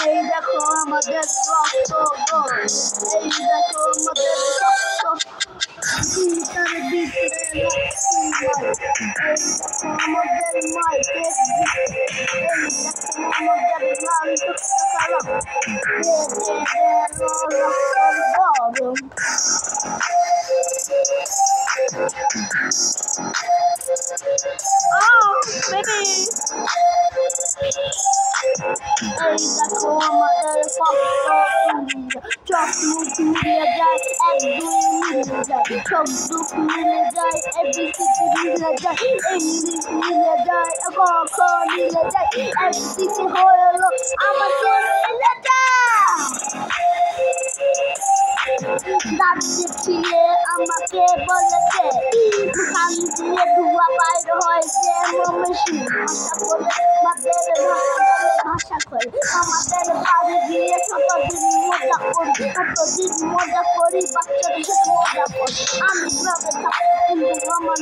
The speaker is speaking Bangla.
এই দেখো আমাদের রক্ত, এই দেখো আমাদের ভিতরে ভিতরে এই দেখো আমাদের মাইকের এই দেখো আমাদের লাল কালা গরম baby এই দেখো আমাদের চোখ মুখ মিলে যায় এক দুই মিলে যায় সব দুঃখ মিলে যায় এবিসিডি মিলে যায় ইংলিশ মিলে যায় ক খ মিলে যায় একদিকে হলো আমাকে মিলে যায় রাজ্যে ছিলে আমাকে বলেছে কান দিয়ে ধোঁয়া বাইর হয়েছে মমেশি ভাষা বলে ভাষা করে আমাদের বাড়ি গিয়ে কতদিন মজা করি বাচ্চাদের সাথে মজা করি আমি গ্রামে থাকি কিন্তু আমার